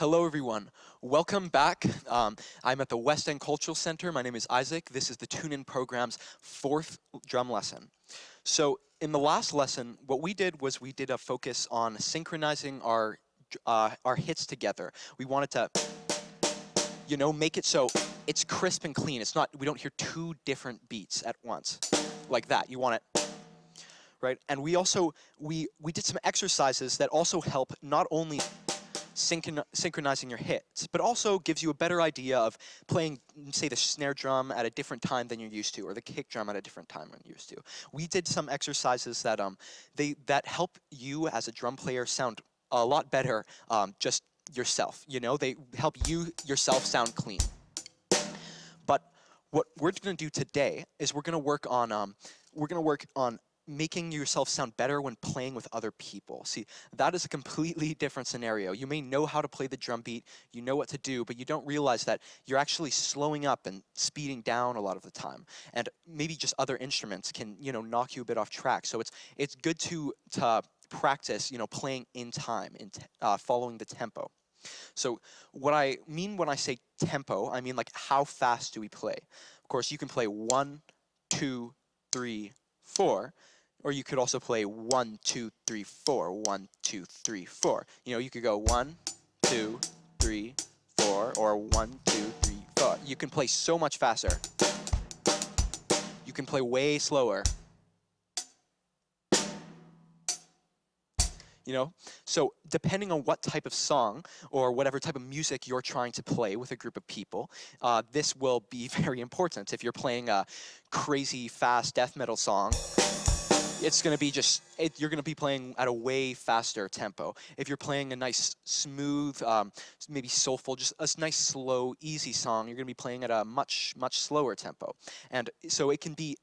Hello, everyone. Welcome back. I'm at the West End Cultural Center. My name is Isaac. This is the Tune-In program's fourth drum lesson. So in the last lesson, what we did was we did a focus on synchronizing our hits together. We wanted to, make it so it's crisp and clean. It's not, we don't hear two different beats at once like that. You want it, right? And we also, we did some exercises that also help not only synchronizing your hits, but also gives you a better idea of playing, say, the snare drum at a different time than you're used to, or the kick drum at a different time than you're used to. We did some exercises that that help you as a drum player sound a lot better, just yourself. They help you yourself sound clean. But what we're going to do today is we're going to work on making yourself sound better when playing with other people. See, that is a completely different scenario. You may know how to play the drum beat, you know what to do, but you don't realize that you're actually slowing up and speeding down a lot of the time. And maybe just other instruments can, knock you a bit off track. So it's good to practice, playing in time, following the tempo. So what I mean when I say tempo, I mean like how fast do we play? Of course, you can play 1, 2, 3, 4. Or you could also play 1, 2, 3, 4, 1, 2, 3, 4. You could go 1, 2, 3, 4, or 1, 2, 3, 4. You can play so much faster. You can play way slower. So depending on what type of song or whatever type of music you're trying to play with a group of people, this will be very important. If you're playing a crazy fast death metal song, it's going to be you're going to be playing at a way faster tempo. If you're playing a nice, smooth, maybe soulful, just a nice, slow, easy song, you're going to be playing at a much, much slower tempo. And so it can be,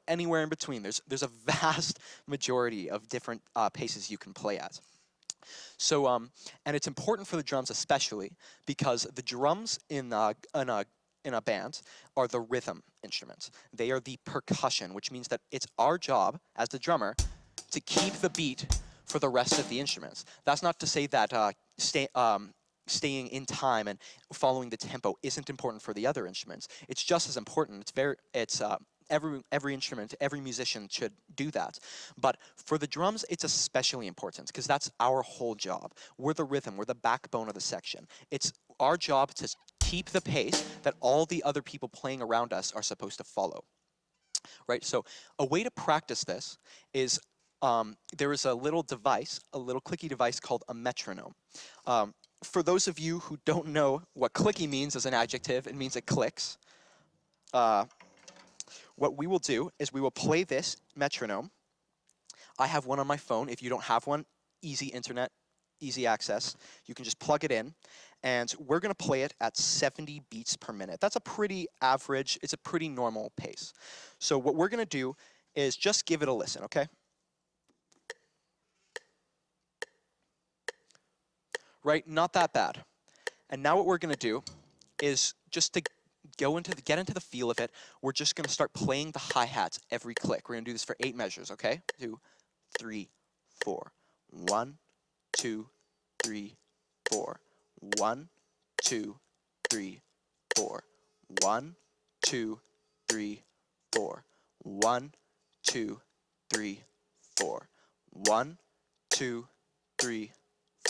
anywhere in between. There's a vast majority of different paces you can play at. So, and it's important for the drums especially because the drums in a band are the rhythm instruments. They are the percussion, which means that it's our job as the drummer to keep the beat for the rest of the instruments. That's not to say that staying in time and following the tempo isn't important for the other instruments. It's just as important. Every instrument, every musician should do that. But for the drums, it's especially important because that's our whole job. We're the rhythm, we're the backbone of the section. It's our job to keep the pace that all the other people playing around us are supposed to follow. Right? So a way to practice this is there is a little device, a little clicky device called a metronome. For those of you who don't know what clicky means as an adjective, it means it clicks. What we will do is we will play this metronome. I have one on my phone. If you don't have one, easy internet, easy access. You can just plug it in, and we're going to play it at 70 beats per minute. That's a pretty average, it's a pretty normal pace. So what we're going to do is just give it a listen, okay? Right, not that bad. And now what we're going to do is just to get into the feel of it, we're just going to start playing the hi-hats every click. We're going to do this for 8 measures, okay? 2, 3, 4. 1, 2, 3, 4. 1, 2, 3, 4. 1, 2, 3, 4. 1, 2, 3, 4. 1, 2, 3,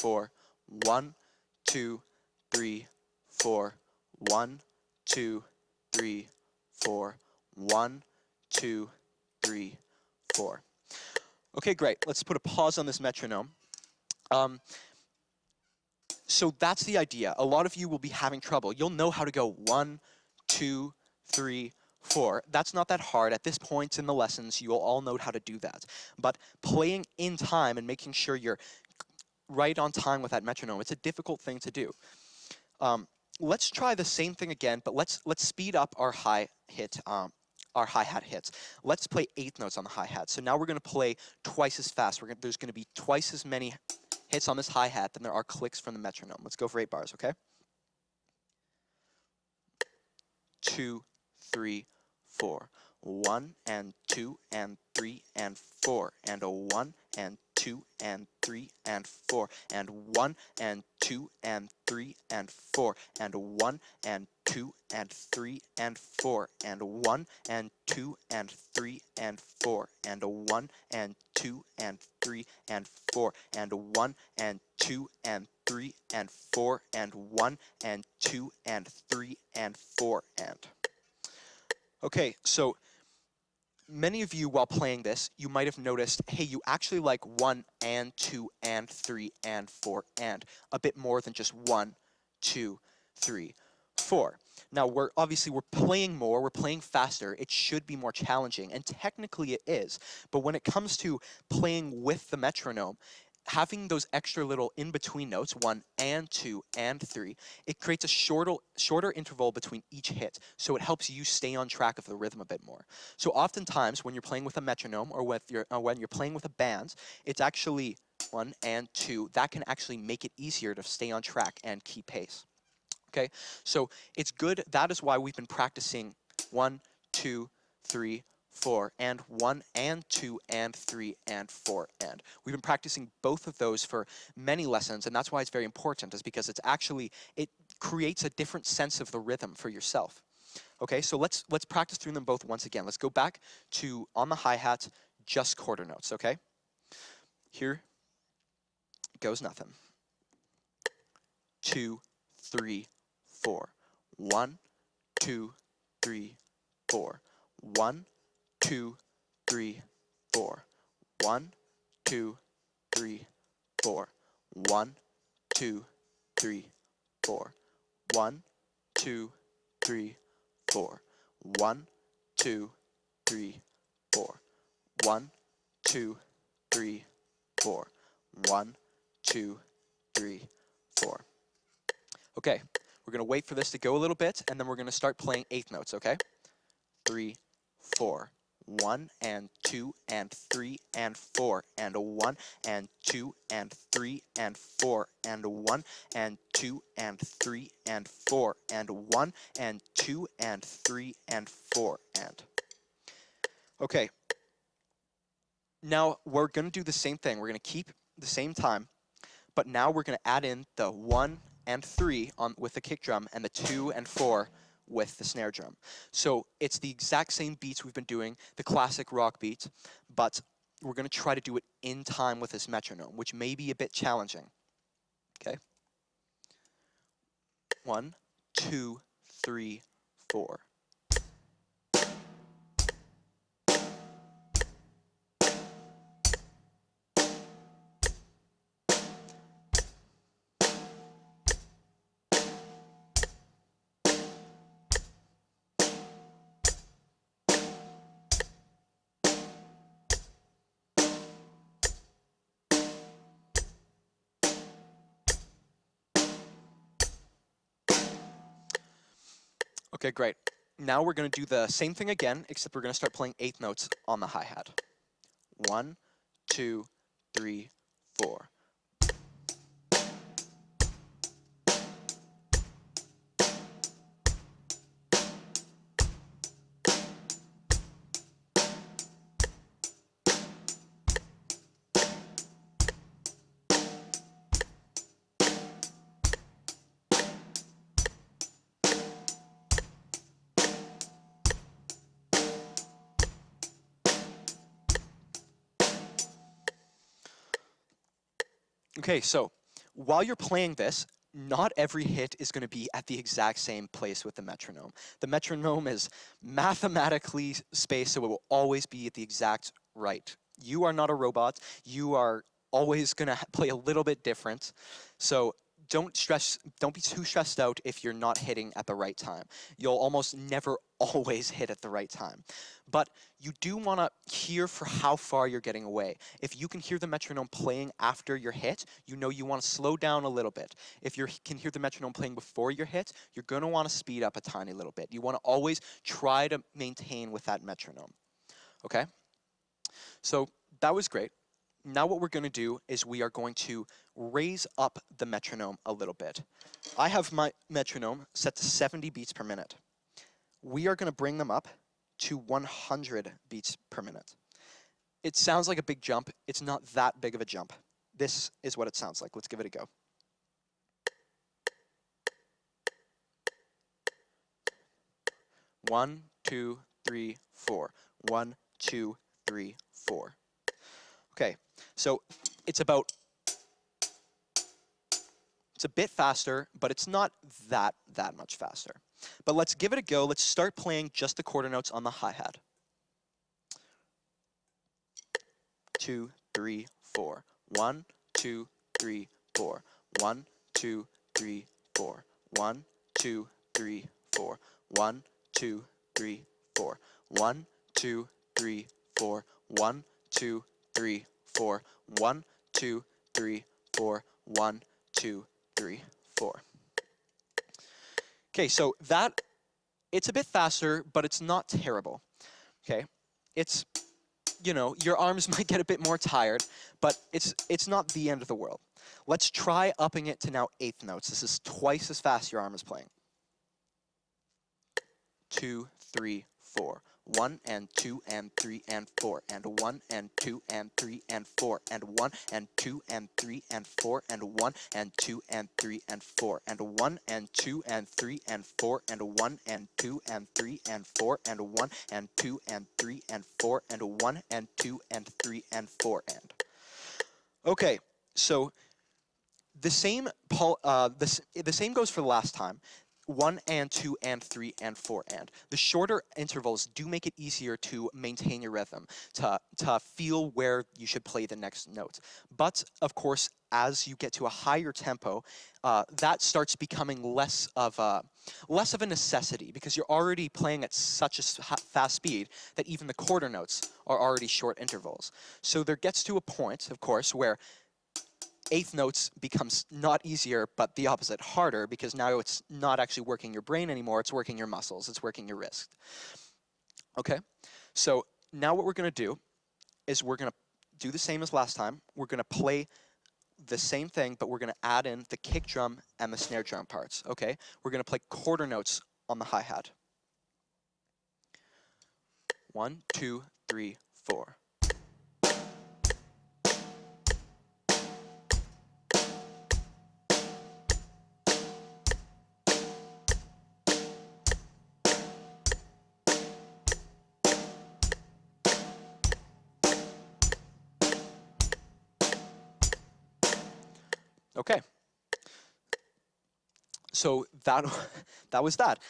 4. 1, 2, 3, 4. 1, 2, 3, 4. 1, 2, 3, 4. Okay, great. Let's put a pause on this metronome. So that's the idea. A lot of you will be having trouble. You'll know how to go 1, 2, 3, 4. That's not that hard. At this point in the lessons, you'll all know how to do that. But playing in time and making sure you're right on time with that metronome, it's a difficult thing to do. Let's try the same thing again, but let's speed up our hi-hat hits. Let's play 8 notes on the hi-hat. So now we're going to play twice as fast. There's going to be twice as many hits on this hi-hat than there are clicks from the metronome. Let's go for 8 bars, okay? 2, 3, 4. 1 and 2 and 3 and 4 and a 1 and 2 2 and 3 and 4 and 1 and 2 and 3 and 4 and 1 and 2 and 3 and 4 and 1 and 2 and 3 and 4 and 1 and 2 and 3 and 4 and 1 and 2 and 3 and 4 and 1 and 2 and 3 and 4 and. Okay, so many of you, while playing this, you might have noticed, hey, you actually like 1 and 2 and 3 and 4 and a bit more than just 1, 2, 3, 4. Now, we're playing more, we're playing faster, it should be more challenging, and technically it is, but when it comes to playing with the metronome, having those extra little in-between notes, 1 and 2 and 3, it creates a shorter interval between each hit, so it helps you stay on track of the rhythm a bit more. So oftentimes, when you're playing with a metronome or when you're playing with a band, it's actually 1 and 2. That can actually make it easier to stay on track and keep pace. Okay, so it's good. That is why we've been practicing 1, 2, 3, 4, and 1 and 2 and 3 and 4 and. We've been practicing both of those for many lessons, and that's why it's very important, is because it creates a different sense of the rhythm for yourself. Okay, so let's practice through them both once again. Let's go back to, on the hi-hat, just quarter notes, okay? Here goes nothing. 2, 3, 4. 1, 2, 3, 4. 1, 2, 3, 4. 1, 2, 3, 4. 1, 2, 3, 4. 1, 2, 3, 4. 1, 2, 3, 4. 1, 2, 3, 4. 1, 2, 3, 4. Okay, we're going to wait for this to go a little bit, and then we're going to start playing eighth notes, okay? 3, 4. 1 and 2 and 3 and 4 and 1 and 2 and 3 and 4 and 1 and 2 and 3 and 4 and 1 and 2 and 3 and 4 and. Okay, now we're going to do the same thing. We're going to keep the same time, but now we're going to add in the 1 and 3 with the kick drum and the 2 and 4 with the snare drum. So it's the exact same beats we've been doing, the classic rock beats, but we're going to try to do it in time with this metronome, which may be a bit challenging. Okay? 1, 2, 3, 4. Okay, great. Now we're going to do the same thing again, except we're going to start playing eighth notes on the hi-hat. 1, 2, 3, 4. Okay, so while you're playing this, not every hit is going to be at the exact same place with the metronome. The metronome is mathematically spaced, so it will always be at the exact right. You are not a robot. You are always going to play a little bit different. So don't be too stressed out if you're not hitting at the right time. You'll almost never always hit at the right time. But you do want to hear for how far you're getting away. If you can hear the metronome playing after your hit, you know you want to slow down a little bit. If you can hear the metronome playing before your hit, you're going to want to speed up a tiny little bit. You want to always try to maintain with that metronome. Okay? So that was great. Now what we're going to do is we are going to raise up the metronome a little bit. I have my metronome set to 70 beats per minute. We are going to bring them up to 100 beats per minute. it sounds like a big jump. It's not that big of a jump. This is what it sounds like. Let's give it a go. One, two, three, four. 1, 2, 3, 4. Okay, so it's a bit faster, but it's not that much faster. But let's give it a go. Let's start playing just the quarter notes on the hi-hat. 2, 3, 4. 1, 2, 3, 4. 1, 2, 3, 4. 1, 2, 3, 4. 1, 2, 3, 4. 1, 2, 3, 4. 1, 2, 3, 4. 1, 2, 3, 4. 1, 2, 3, 4. Okay, so it's a bit faster, but it's not terrible. Okay, it's, you know, your arms might get a bit more tired, but it's not the end of the world. Let's try upping it to now eighth notes. This is twice as fast your arm is playing. 2, 3, 4. 1 and 2 and 3 and 4 and 1 and 2 and 3 and 4 and 1 and 2 and 3 and 4 and 1 and 2 and 3 and 4 and 1 and 2 and 3 and 4 and 1 and 2 and 3 and 4 and 1 and 2 and 3 and 4 and 1 and 2 and 3 and 4 and. Okay, so the same goes for the last time. 1 and 2 and 3 and 4 and. The shorter intervals do make it easier to maintain your rhythm, to feel where you should play the next note. But, of course, as you get to a higher tempo, that starts becoming less of a necessity, because you're already playing at such a fast speed that even the quarter notes are already short intervals. So there gets to a point, of course, where eighth notes becomes not easier, but the opposite, harder, because now it's not actually working your brain anymore, it's working your muscles, it's working your wrist. Okay, so now what we're going to do is we're going to do the same as last time. We're going to play the same thing, but we're going to add in the kick drum and the snare drum parts, okay? We're going to play quarter notes on the hi-hat. 1, 2, 3, 4. Okay, so that was that.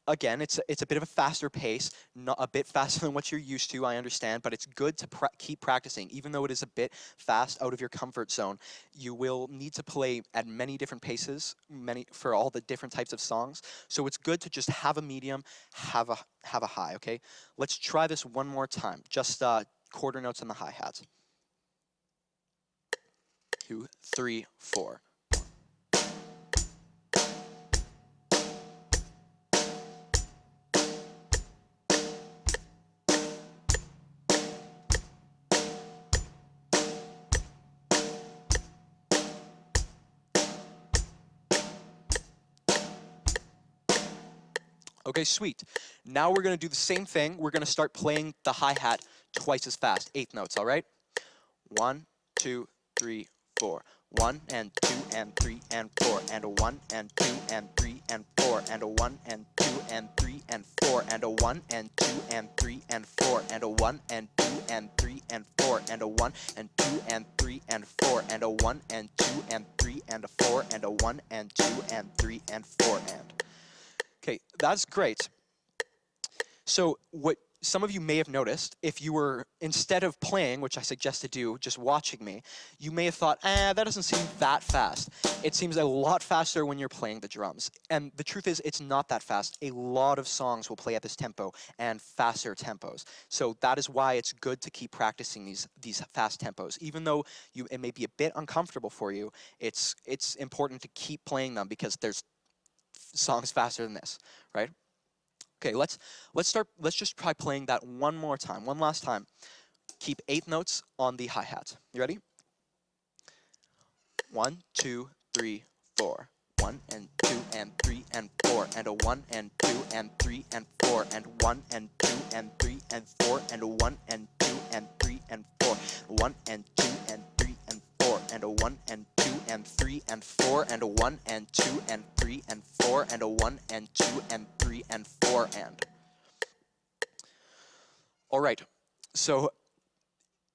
Again, it's a bit of a faster pace, not a bit faster than what you're used to, I understand, but it's good to keep practicing. Even though it is a bit fast, out of your comfort zone, you will need to play at many different paces, for all the different types of songs. So it's good to just have a medium, have a high, okay? Let's try this one more time, just quarter notes on the hi-hats. 2, 3, 4. Okay, sweet. Now we're going to do the same thing. We're going to start playing the hi-hat twice as fast, eighth notes, all right? 1, 2, 3, 4. 1 and 2 and 3 and 4 and a 1 and 2 and 3 and 4 and a 1 and 2 and 3 and 4 and a 1 and 2 and 3 and 4 and a 1 and 2 and 3 and 4 and a 1 and 2 and 3 and 4 and a 1 and 2 and 3 and a 4 and a 1 and 2 and 3 and 4 and. Okay, that's great. So what some of you may have noticed, if you were, instead of playing, which I suggest to do, just watching me, you may have thought, that doesn't seem that fast. It seems a lot faster when you're playing the drums. And the truth is, it's not that fast. A lot of songs will play at this tempo and faster tempos. So that is why it's good to keep practicing these fast tempos. Even though it may be a bit uncomfortable for you, it's important to keep playing them, because there's songs faster than this, right? Okay, let's just try playing that one last time. Keep eighth notes on the hi-hat. You ready? 1, 2, 3, 4. 1 and 2 and 3 and 4 and a 1 and 2 and 3 and 4 and 1 and 2 and 3 and 4 and a 1 and 2 and 3 and 4, 1 and 2 and 3 and 4, and a 1 and 2 and 3 and 4, and a 1 and 2 and 3 and 4, and a 1 and 2 and 3 and 4 and. All right, so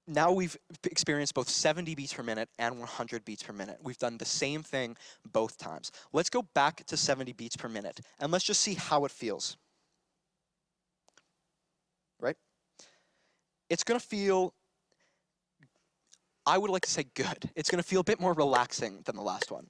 now we've experienced both 70 beats per minute and 100 beats per minute. We've done the same thing both times. Let's go back to 70 beats per minute, and let's just see how it feels. Right? It's going to feel, I would like to say good. It's going to feel a bit more relaxing than the last one.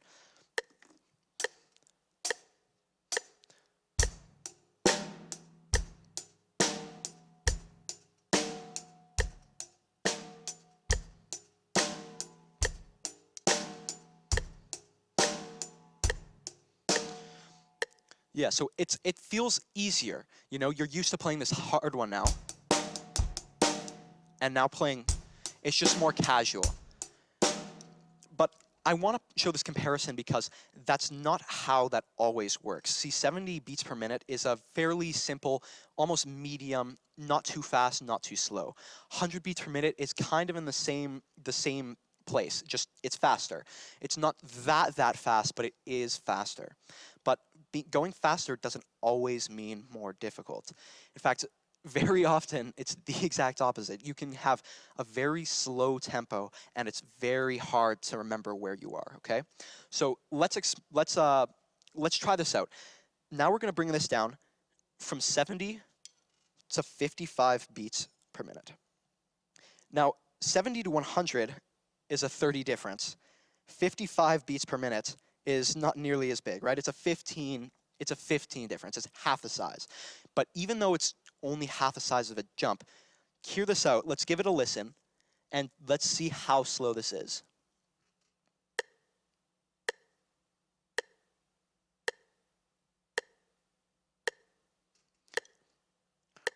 Yeah, so it feels easier. You know, you're used to playing this hard one now. And now playing, it's just more casual. But I want to show this comparison because that's not how that always works. See, 70 beats per minute is a fairly simple, almost medium, not too fast, not too slow. 100 beats per minute is kind of in the same place, just it's faster. It's not that fast, but it is faster. But going faster doesn't always mean more difficult. In fact, very often it's the exact opposite. You can have a very slow tempo and it's very hard to remember where you are, okay? So let's try this out. Now we're going to bring this down from 70 to 55 beats per minute. Now, 70 to 100 is a 30 difference. 55 beats per minute is not nearly as big, right? It's a 15 difference. It's half the size. But even though it's only half the size of a jump, hear this out. Let's give it a listen, and let's see how slow this is.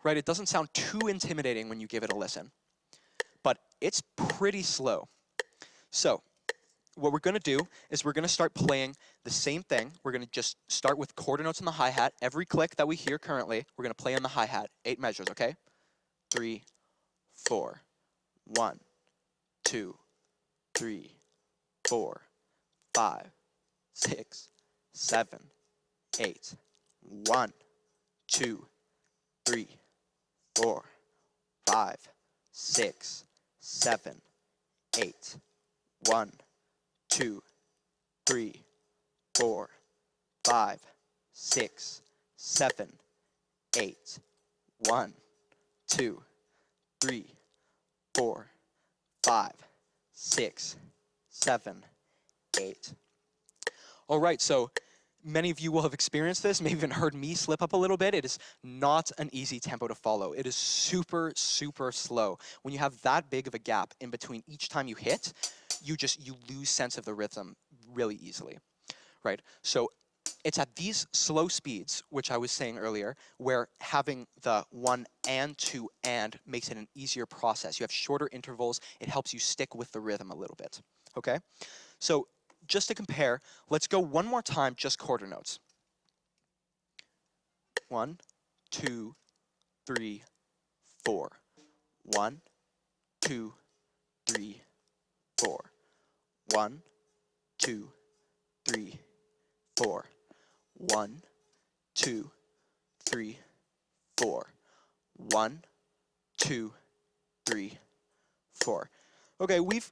Right, it doesn't sound too intimidating when you give it a listen, but it's pretty slow. So what we're going to do is we're going to start playing the same thing. We're going to just start with quarter notes on the hi-hat. Every click that we hear currently, we're going to play on the hi-hat. 8 measures, okay? 3, 4, 1, 2, 3, 4, 5, 6, 7, 8. 1, 2, 3, 4, 5, 6, 7, 8. 1, 2, 3, 4, 5, 6, 7, 8. 1, 2, 3, 4, 5, 6, 7, 8. All right, so many of you will have experienced this, maybe even heard me slip up a little bit. It is not an easy tempo to follow. It is super, super slow. When you have that big of a gap in between each time you hit, you lose sense of the rhythm really easily, right? So it's at these slow speeds, which I was saying earlier, where having the 1 and 2 and makes it an easier process. You have shorter intervals. It helps you stick with the rhythm a little bit, okay? So just to compare, let's go one more time, just quarter notes. 1, 2, 3, 4. 1, 2, 3, 4. 1, 2, 3, 4. 1, 2, 3, 4. 1, 2, 3, 4. Okay, we've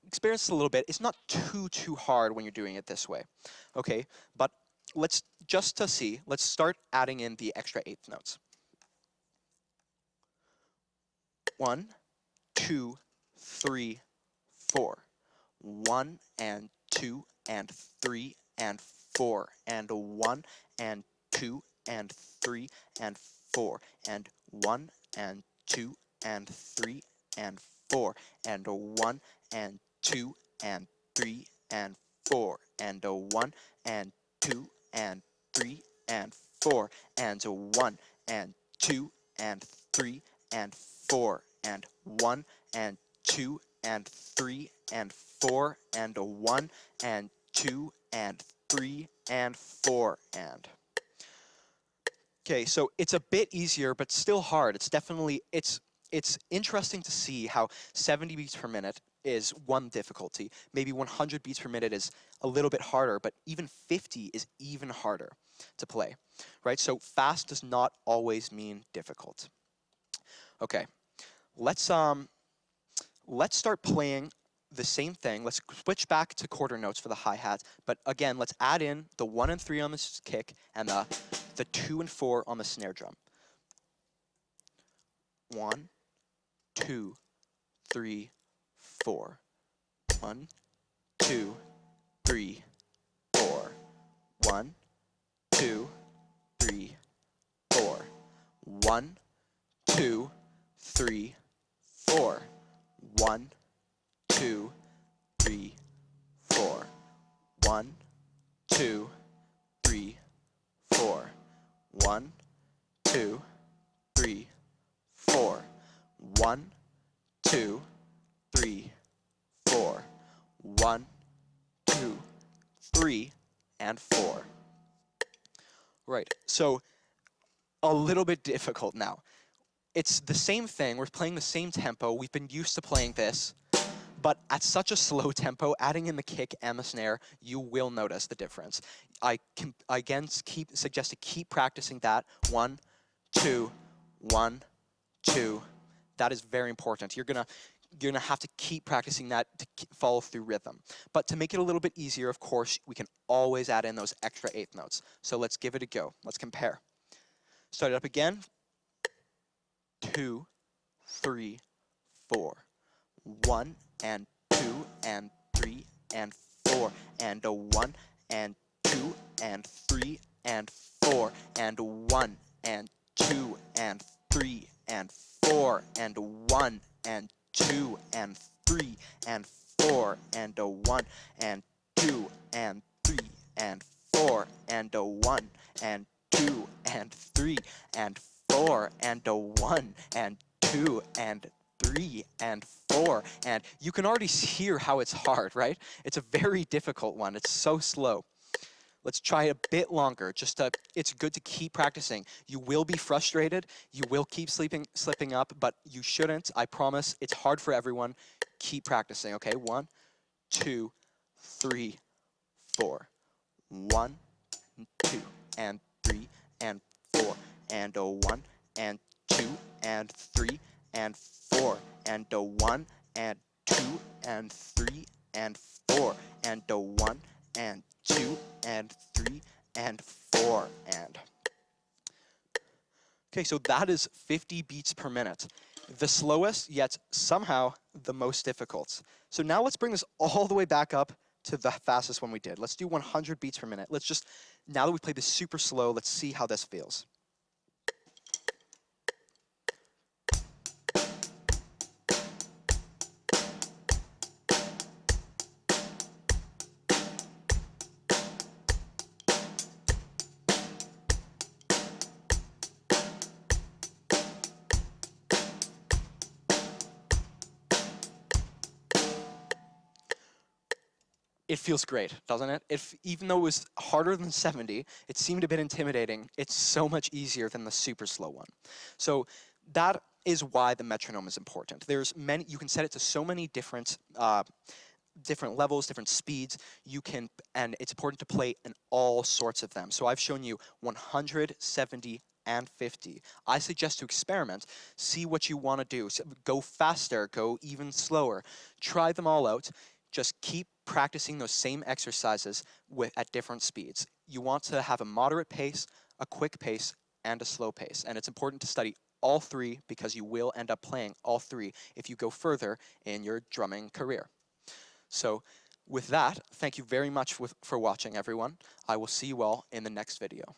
experienced it a little bit. It's not too hard when you're doing it this way. Okay, but let's start adding in the extra eighth notes. 1, 2, 3, 4. 1 and 2 and 3 and 4 and 1 and 2 and 3 and 4 and 1 and 2 and 3 and 4 and 1 and 2 and 3 and 4 and 1 and 2 and 3 and 4 and 1 and 2 and 3 and 4 and 1 and 2 and 3 and 4 and 1 and 2 and 3 and 4 and. Okay, so it's a bit easier, but still hard. It's it's interesting to see how 70 beats per minute is one difficulty. Maybe 100 beats per minute is a little bit harder, but even 50 is even harder to play, right? So fast does not always mean difficult. Okay, let's start playing the same thing. Let's switch back to quarter notes for the hi-hat, but again, let's add in the 1 and 3 on the kick and the 2 and 4 on the snare drum. 1, 2, 3, 4. 1, 2, 3, 4. 1, 2, 3, 4. 1, 2, 3, 4. 1, 2, 3, 4. 1, 2, 3, 4. 1, 2, 3, 4. 1, 2, 3, 4. 1, 2, 3, and 4. Right, so a little bit difficult now. It's the same thing, we're playing the same tempo, we've been used to playing this, but at such a slow tempo, adding in the kick and the snare, you will notice the difference. I again suggest to keep practicing that. 1, 2, 1, 2. That is very important. You're gonna have to keep practicing that to follow through rhythm. But to make it a little bit easier, of course, we can always add in those extra eighth notes. So let's give it a go. Let's compare. Start it up again. 2, 3, 4. 1 and 2 and 3 and 4 and a 1 and 2 and 3 and 4 and 1 and 2 and 3 and 4 and 1 and 2 and 3 and 4 and a 1 and 2 and 3 and 4 and a 1 and 2 and 3 and 4 and a 1 and 2 and 3 and 4, and you can already hear how it's hard, right? It's a very difficult one. It's so slow. Let's try a bit longer. It's good to keep practicing. You will be frustrated. You will keep slipping up, but you shouldn't. I promise. It's hard for everyone. Keep practicing. Okay, 1, 2, 3, 4. 1, 2, and 3, and 4, and a 1, and 2, and 3, and 4, and a 1, and 2, and 3, and 4, and a 1, and 2, and 3, and 4, and. Okay, so that is 50 beats per minute. The slowest, yet somehow the most difficult. So now let's bring this all the way back up to the fastest one we did. Let's do 100 beats per minute. Now that we've played this super slow, let's see how this feels. It feels great, doesn't it? Even though it was harder than 70, it seemed a bit intimidating. It's so much easier than the super slow one. So that is why the metronome is important. You can set it to so many different levels, different speeds. And it's important to play in all sorts of them. So I've shown you 100, 70, and 50. I suggest to experiment, see what you want to do. So go faster, go even slower. Try them all out. Just keep practicing those same exercises at different speeds. You want to have a moderate pace, a quick pace, and a slow pace. And it's important to study all three because you will end up playing all three if you go further in your drumming career. So with that, thank you very much for watching, everyone. I will see you all in the next video.